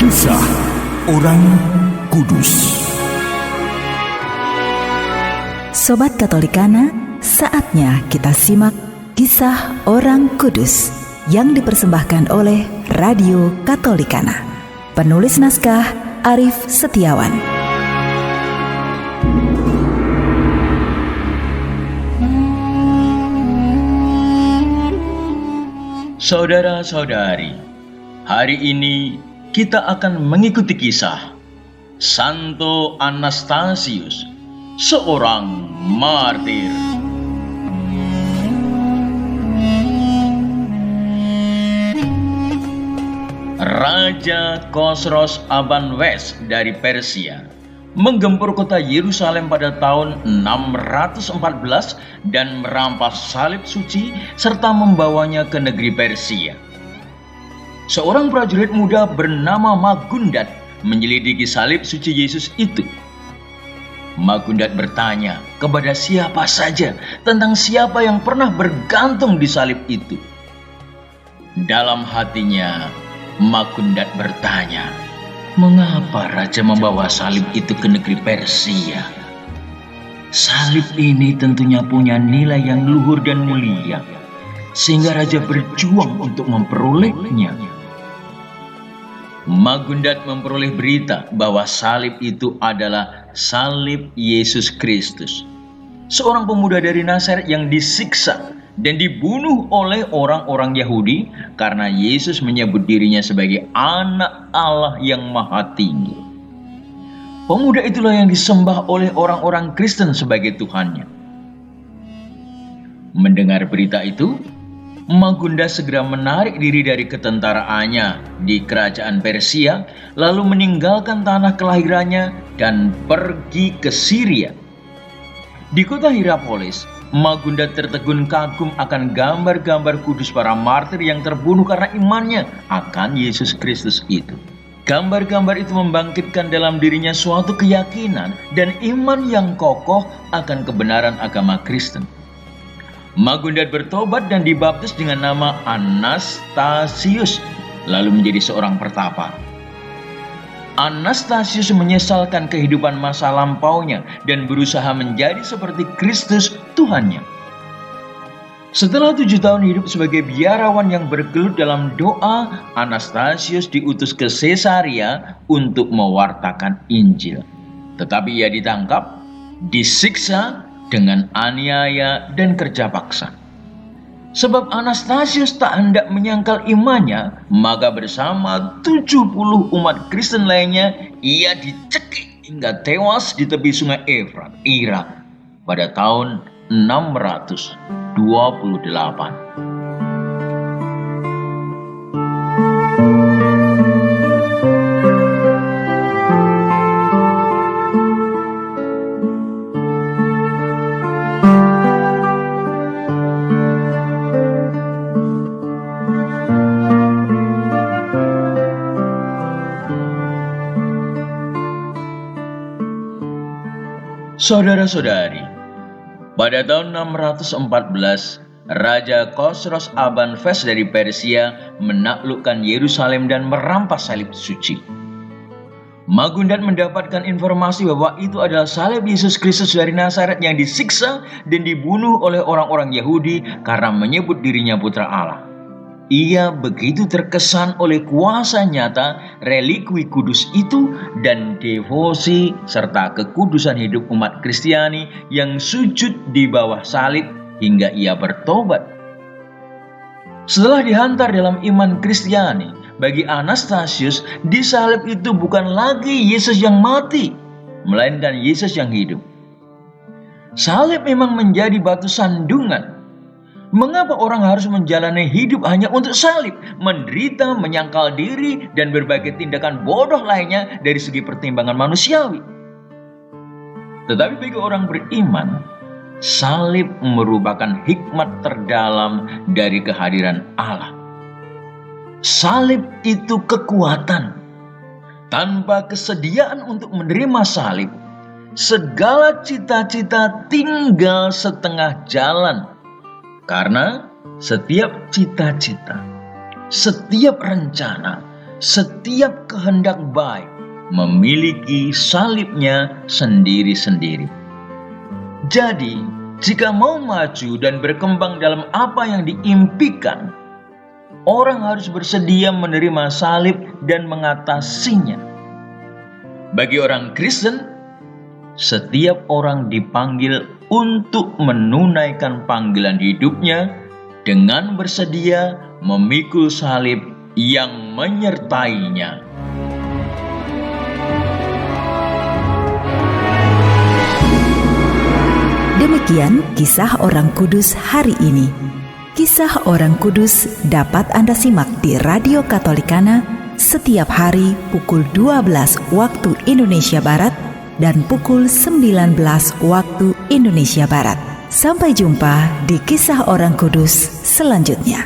Kisah Orang Kudus. Sobat Katolikana, saatnya kita simak Kisah Orang Kudus yang dipersembahkan oleh Radio Katolikana. Penulis naskah Arif Setiawan. Saudara-saudari, hari ini kita akan mengikuti kisah Santo Anastasius, seorang martir. Raja Khosrow Aban-Wes dari Persia menggempur kota Yerusalem pada tahun 614 dan merampas salib suci serta membawanya ke negeri Persia. Seorang prajurit muda bernama Magundat menyelidiki salib suci Yesus itu. Magundat bertanya kepada siapa saja tentang siapa yang pernah bergantung di salib itu. Dalam hatinya, Magundat bertanya, mengapa raja membawa salib itu ke negeri Persia? Salib ini tentunya punya nilai yang luhur dan mulia, sehingga raja berjuang untuk memperolehnya. Magundat memperoleh berita bahwa salib itu adalah salib Yesus Kristus, seorang pemuda dari Nazaret yang disiksa dan dibunuh oleh orang-orang Yahudi karena Yesus menyebut dirinya sebagai anak Allah yang maha tinggi. Pemuda itulah yang disembah oleh orang-orang Kristen sebagai Tuhannya. Mendengar berita itu, Magundat segera menarik diri dari ketentaraannya di kerajaan Persia, lalu meninggalkan tanah kelahirannya dan pergi ke Syria. Di kota Hierapolis, Magundat tertegun kagum akan gambar-gambar kudus para martir yang terbunuh karena imannya akan Yesus Kristus itu. Gambar-gambar itu membangkitkan dalam dirinya suatu keyakinan dan iman yang kokoh akan kebenaran agama Kristen. Magundat bertobat dan dibaptis dengan nama Anastasius, lalu menjadi seorang pertapa. Anastasius menyesalkan kehidupan masa lampaunya dan berusaha menjadi seperti Kristus Tuhannya. Setelah 7 tahun hidup sebagai biarawan yang bergelut dalam doa, Anastasius diutus ke Caesarea untuk mewartakan Injil. Tetapi ia ditangkap, disiksa dengan aniaya dan kerja paksa. Sebab Anastasius tak hendak menyangkal imannya, maka bersama 70 umat Kristen lainnya, ia dicekik hingga tewas di tepi sungai Efrat, Irak, pada tahun 628. Saudara-saudari, pada tahun 614, Raja Khosrow Aban-Wes dari Persia menaklukkan Yerusalem dan merampas salib suci. Magundat mendapatkan informasi bahwa itu adalah salib Yesus Kristus dari Nazaret yang disiksa dan dibunuh oleh orang-orang Yahudi karena menyebut dirinya putra Allah. Ia begitu terkesan oleh kuasa nyata relikwi kudus itu dan devosi serta kekudusan hidup umat Kristiani yang sujud di bawah salib hingga ia bertobat. Setelah dihantar dalam iman Kristiani, bagi Anastasius di salib itu bukan lagi Yesus yang mati, melainkan Yesus yang hidup. Salib memang menjadi batu sandungan. Mengapa orang harus menjalani hidup hanya untuk salib, menderita, menyangkal diri, dan berbagai tindakan bodoh lainnya dari segi pertimbangan manusiawi? Tetapi bagi orang beriman, salib merupakan hikmat terdalam dari kehadiran Allah. Salib itu kekuatan. Tanpa kesediaan untuk menerima salib, segala cita-cita tinggal setengah jalan. Karena setiap cita-cita, setiap rencana, setiap kehendak baik memiliki salibnya sendiri-sendiri. Jadi, jika mau maju dan berkembang dalam apa yang diimpikan, orang harus bersedia menerima salib dan mengatasinya. Bagi orang Kristen, setiap orang dipanggil untuk menunaikan panggilan hidupnya dengan bersedia memikul salib yang menyertainya. Demikian kisah orang kudus hari ini. Kisah orang kudus dapat Anda simak di Radio Katolikana setiap hari pukul 12 waktu Indonesia Barat dan pukul 19 waktu Indonesia Barat. Sampai jumpa di kisah orang kudus selanjutnya.